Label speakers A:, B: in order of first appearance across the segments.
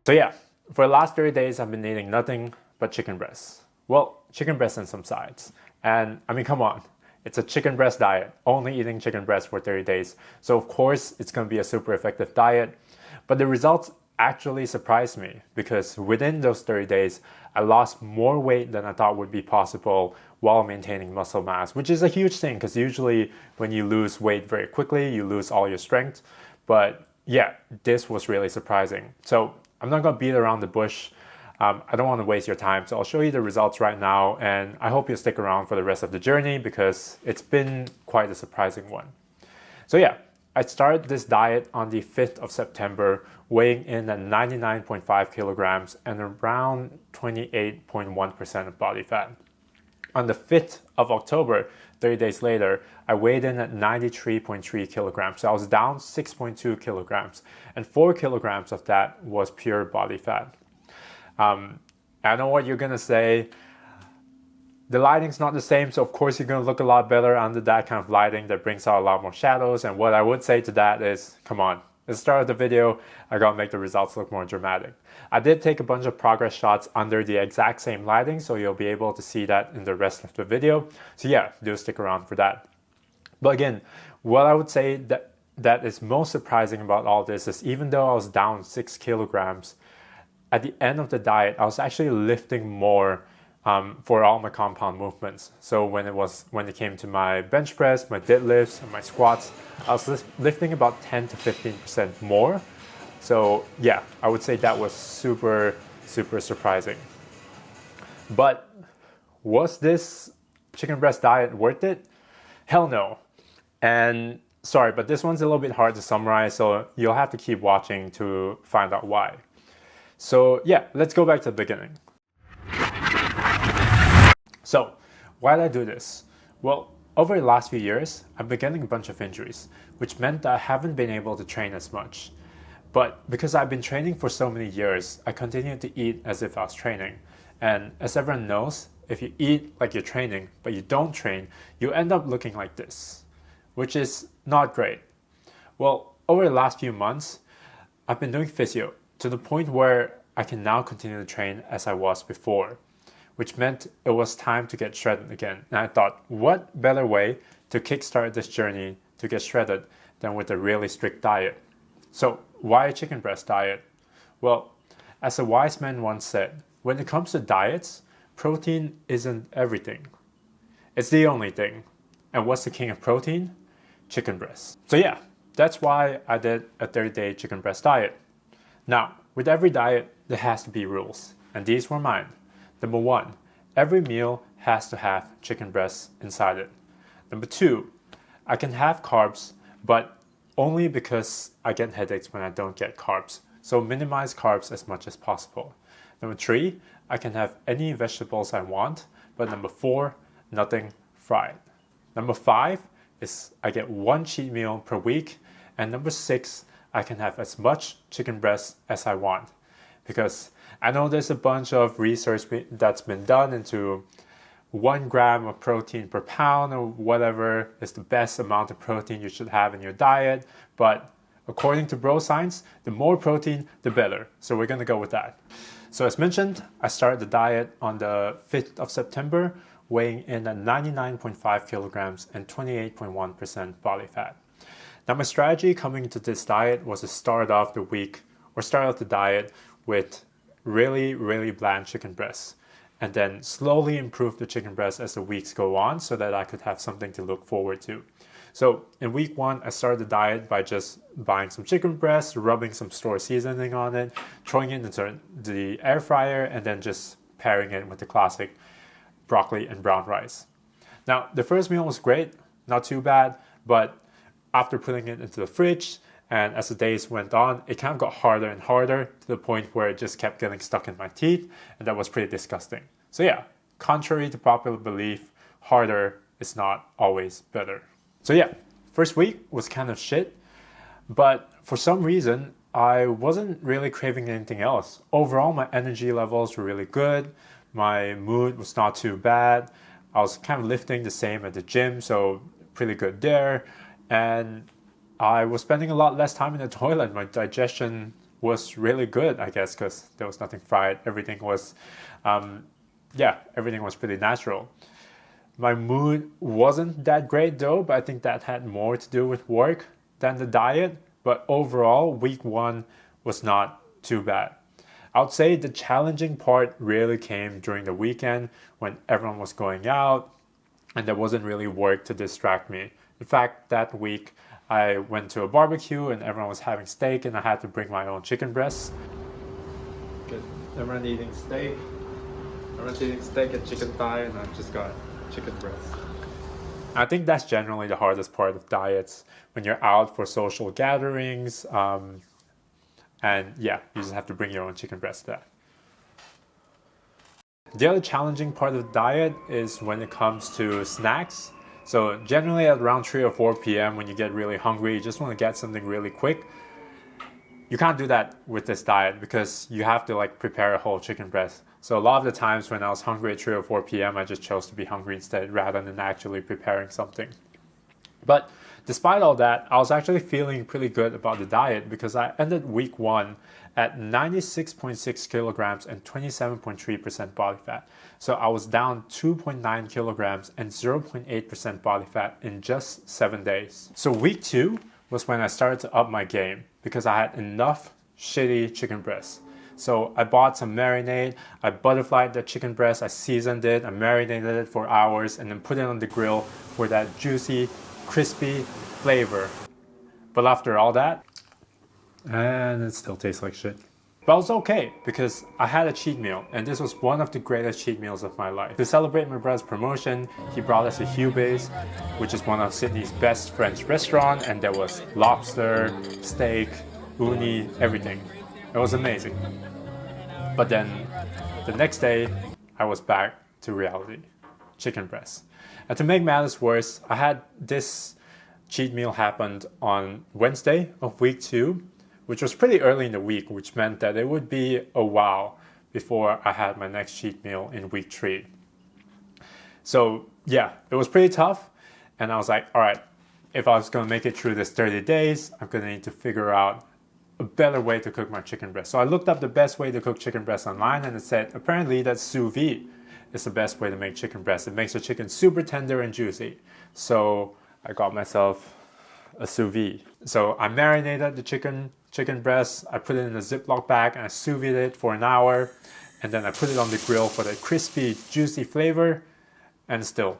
A: So yeah, for the last 30 days, I've been eating nothing but chicken breasts. Well, chicken breasts and some sides. And I mean, come on, it's a chicken breast diet, only eating chicken breast for 30 days. So of course, it's going to be a super effective diet. But the results actually surprised me because within those 30 days, I lost more weight than I thought would be possible while maintaining muscle mass, which is a huge thing because usually when you lose weight very quickly, you lose all your strength. But yeah, this was really surprising. So I'm not going to beat around the bush. I don't want to waste your time, so I'll show you the results right now, and I hope you'll stick around for the rest of the journey because it's been quite a surprising one. So yeah, I started this diet on the 5th of September, weighing in at 99.5 kilograms and around 28.1% of body fat. On the 5th of October, 30 days later, I weighed in at 93.3 kilograms. So I was down 6.2 kilograms, and 4 kilograms of that was pure body fat. I know what you're gonna say. The lighting's not the same, so of course you're gonna look a lot better under that kind of lighting that brings out a lot more shadows. And what I would say to that is, come on, at the start of the video, I gotta make the results look more dramatic. I did take a bunch of progress shots under the exact same lighting, so you'll be able to see that in the rest of the video. So yeah, do stick around for that. But again, what I would say that is most surprising about all this is even though I was down 6 kilograms, at the end of the diet, I was actually lifting more for all my compound movements. So when it came to my bench press, my deadlifts, and my squats, I was lifting about 10 to 15% more. So yeah, I would say that was super, super surprising. But was this chicken breast diet worth it? Hell no. And sorry, but this one's a little bit hard to summarize, so you'll have to keep watching to find out why. So yeah, let's go back to the beginning. So why did I do this? Well, over the last few years, I've been getting a bunch of injuries, which meant that I haven't been able to train as much. But because I've been training for so many years, I continued to eat as if I was training. And as everyone knows, if you eat like you're training, but you don't train, you end up looking like this, which is not great. Well, over the last few months, I've been doing physio to the point where I can now continue to train as I was before, which meant it was time to get shredded again. And I thought, what better way to kickstart this journey to get shredded than with a really strict diet? So why a chicken breast diet? Well, as a wise man once said, when it comes to diets, protein isn't everything. It's the only thing. And what's the king of protein? Chicken breast. So yeah, that's why I did a 30-day chicken breast diet. Now, with every diet, there has to be rules, and these were mine. Number 1, every meal has to have chicken breast inside it. Number 2, I can have carbs, but only because I get headaches when I don't get carbs. So minimize carbs as much as possible. Number 3, I can have any vegetables I want, but number 4, nothing fried. Number 5 is I get 1 cheat meal per week, and number 6, I can have as much chicken breast as I want. Because I know there's a bunch of research that's been done into 1 gram of protein per pound or whatever is the best amount of protein you should have in your diet. But according to bro science, the more protein, the better. So we're gonna go with that. So as mentioned, I started the diet on the 5th of September, weighing in at 99.5 kilograms and 28.1% body fat. Now my strategy coming into this diet was to start off the diet with really, really bland chicken breasts, and then slowly improve the chicken breast as the weeks go on so that I could have something to look forward to. So in week 1, I started the diet by just buying some chicken breast, rubbing some store seasoning on it, throwing it into the air fryer, and then just pairing it with the classic broccoli and brown rice. Now, the first meal was great, not too bad, but after putting it into the fridge, and as the days went on, it kind of got harder and harder to the point where it just kept getting stuck in my teeth, and that was pretty disgusting. So yeah, contrary to popular belief, harder is not always better. So yeah, first week was kind of shit, but for some reason, I wasn't really craving anything else. Overall, my energy levels were really good. My mood was not too bad. I was kind of lifting the same at the gym, so pretty good there. And I was spending a lot less time in the toilet. My digestion was really good, I guess, because there was nothing fried. Everything was, everything was pretty natural. My mood wasn't that great though, but I think that had more to do with work than the diet. But overall, week 1 was not too bad. I would say the challenging part really came during the weekend when everyone was going out and there wasn't really work to distract me. In fact, that week I went to a barbecue and everyone was having steak and I had to bring my own chicken breasts. Good. Everyone eating steak. Everyone's eating steak and chicken thigh, and I just got chicken breast. I think that's generally the hardest part of diets when you're out for social gatherings. And yeah, you just have to bring your own chicken breast to that. The other challenging part of the diet is when it comes to snacks. So generally at around 3 or 4 p.m. when you get really hungry, you just want to get something really quick. You can't do that with this diet because you have to like prepare a whole chicken breast. So a lot of the times when I was hungry at 3 or 4 p.m. I just chose to be hungry instead rather than actually preparing something. But despite all that, I was actually feeling pretty good about the diet because I ended week 1 at 96.6 kilograms and 27.3% body fat. So I was down 2.9 kilograms and 0.8% body fat in just 7 days. So week 2 was when I started to up my game because I had enough shitty chicken breasts. So I bought some marinade, I butterflied the chicken breast, I seasoned it, I marinated it for hours and then put it on the grill for that juicy, crispy flavor. But after all that, and it still tastes like shit. But it was okay because I had a cheat meal and this was one of the greatest cheat meals of my life. To celebrate my brother's promotion, he brought us to Hube's, which is one of Sydney's best French restaurants, and there was lobster, steak, uni, everything. It was amazing. But then the next day, I was back to reality, chicken breast. And to make matters worse, I had this cheat meal happened on Wednesday of week 2, which was pretty early in the week, which meant that it would be a while before I had my next cheat meal in week 3. So yeah, it was pretty tough. And I was like, all right, if I was gonna make it through this 30 days, I'm gonna need to figure out a better way to cook my chicken breast. So I looked up the best way to cook chicken breast online and it said apparently that sous vide is the best way to make chicken breast. It makes the chicken super tender and juicy. So I got myself a sous vide. So I marinated the chicken breast, I put it in a Ziploc bag and I sous vide it for an hour and then I put it on the grill for the crispy, juicy flavor and still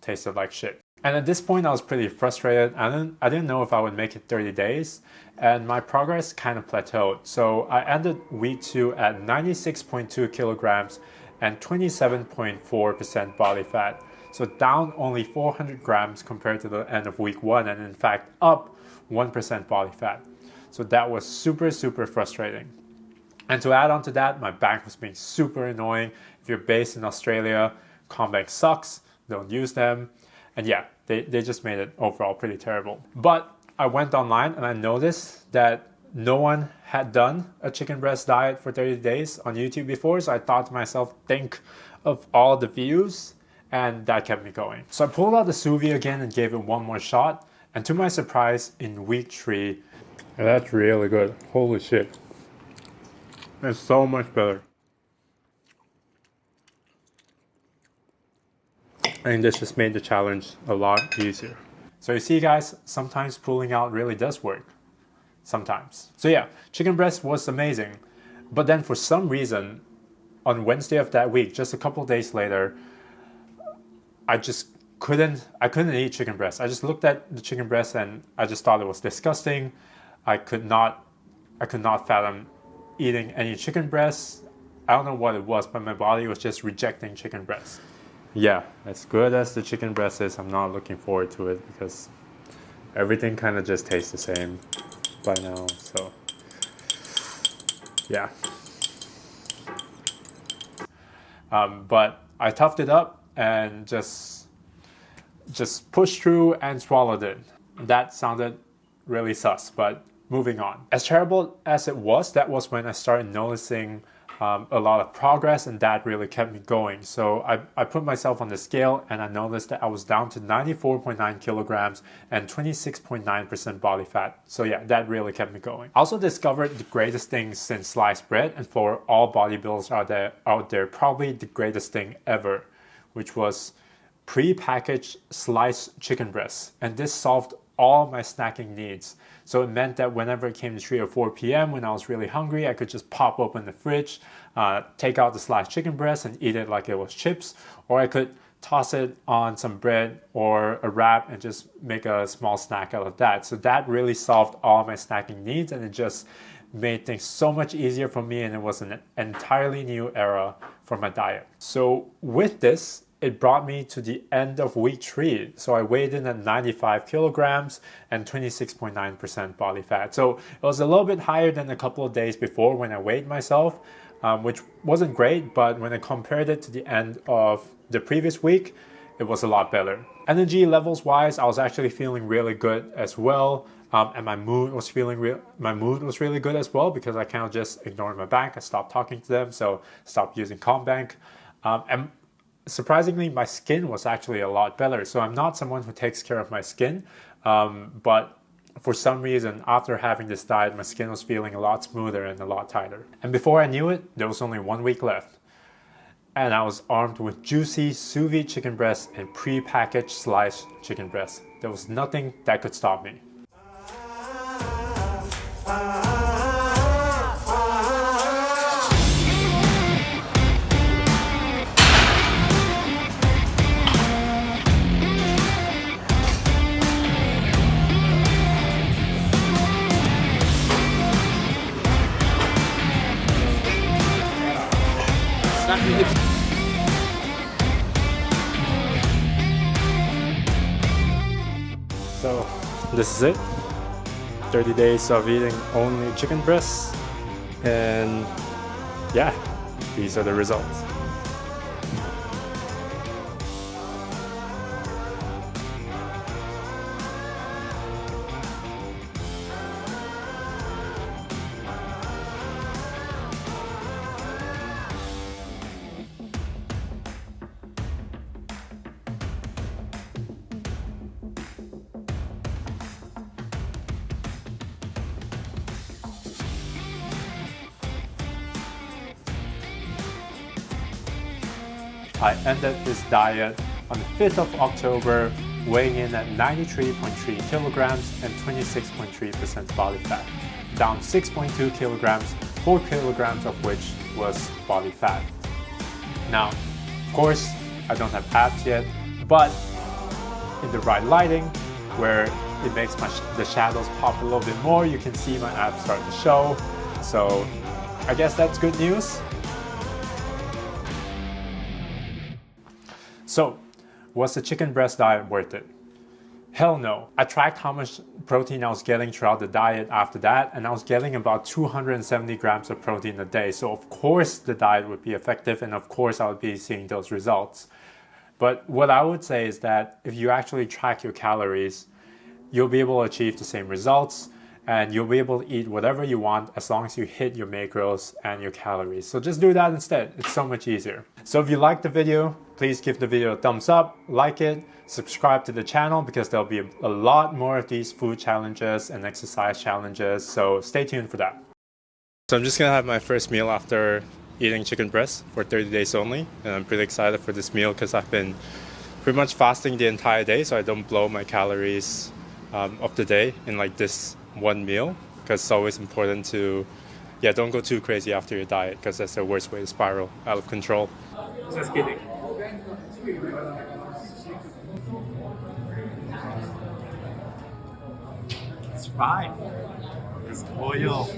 A: tasted like shit. And at this point I was pretty frustrated. I didn't know if I would make it 30 days and my progress kind of plateaued. So I ended week 2 at 96.2 kilograms and 27.4% body fat. So down only 400 grams compared to the end of week 1 and in fact up 1% body fat. So that was super, super frustrating. And to add on to that, my bank was being super annoying. If you're based in Australia, CommBank sucks, don't use them. And yeah, they just made it overall pretty terrible. But I went online and I noticed that no one had done a chicken breast diet for 30 days on YouTube before. So I thought to myself, think of all the views, and that kept me going. So I pulled out the sous vide again and gave it one more shot. And to my surprise, in week 3, that's really good. Holy shit. It's so much better. And this just made the challenge a lot easier. So you see guys, sometimes pulling out really does work. Sometimes. So yeah, chicken breast was amazing. But then for some reason, on Wednesday of that week, just a couple of days later, I couldn't eat chicken breast. I just looked at the chicken breast and I just thought it was disgusting. I could not fathom eating any chicken breast. I don't know what it was, but my body was just rejecting chicken breast. Yeah, as good as the chicken breast is, I'm not looking forward to it because everything kind of just tastes the same by now. So yeah. But I toughed it up and just pushed through and swallowed it. That sounded really sus, but moving on. As terrible as it was, that was when I started noticing a lot of progress, and that really kept me going. So I put myself on the scale and I noticed that I was down to 94.9 kilograms and 26.9% body fat. So yeah, that really kept me going. I also discovered the greatest thing since sliced bread, and for all bodybuilders out there, probably the greatest thing ever, which was pre-packaged sliced chicken breasts. And this solved all my snacking needs. So it meant that whenever it came to 3 or 4 p.m. when I was really hungry, I could just pop open the fridge, take out the sliced chicken breast and eat it like it was chips, or I could toss it on some bread or a wrap and just make a small snack out of that. So that really solved all my snacking needs, and it just made things so much easier for me, and it was an entirely new era for my diet. So with this, it brought me to the end of week 3. So I weighed in at 95 kilograms and 26.9% body fat. So it was a little bit higher than a couple of days before when I weighed myself, which wasn't great, but when I compared it to the end of the previous week, it was a lot better. Energy levels wise, I was actually feeling really good as well. And my mood was really good as well, because I kind of just ignored my bank. I stopped talking to them, so stopped using Combank. And surprisingly, my skin was actually a lot better. So I'm not someone who takes care of my skin, but for some reason, after having this diet, my skin was feeling a lot smoother and a lot tighter. And before I knew it, there was only 1 week left. And I was armed with juicy sous vide chicken breasts and pre-packaged sliced chicken breasts. There was nothing that could stop me. So this is it. 30 days of eating only chicken breasts, and yeah, these are the results. I ended this diet on the 5th of October, weighing in at 93.3 kilograms and 26.3% body fat, down 6.2 kilograms, 4 kilograms of which was body fat. Now, of course, I don't have abs yet, but in the right lighting, where it makes the shadows pop a little bit more, you can see my abs start to show. So I guess that's good news. So, was the chicken breast diet worth it? Hell no. I tracked how much protein I was getting throughout the diet after that, and I was getting about 270 grams of protein a day. So of course the diet would be effective, and of course I would be seeing those results. But what I would say is that if you actually track your calories, you'll be able to achieve the same results, and you'll be able to eat whatever you want as long as you hit your macros and your calories. So just do that instead. It's so much easier. So if you liked the video, please give the video a thumbs up, like it, subscribe to the channel, because there'll be a lot more of these food challenges and exercise challenges. So stay tuned for that. So I'm just gonna have my first meal after eating chicken breast for 30 days only. And I'm pretty excited for this meal because I've been pretty much fasting the entire day, so I don't blow my calories of the day in like this one meal, because it's always important to don't go too crazy after your diet, because that's the worst way to spiral out of control. Just kidding. It's fine. It's oil.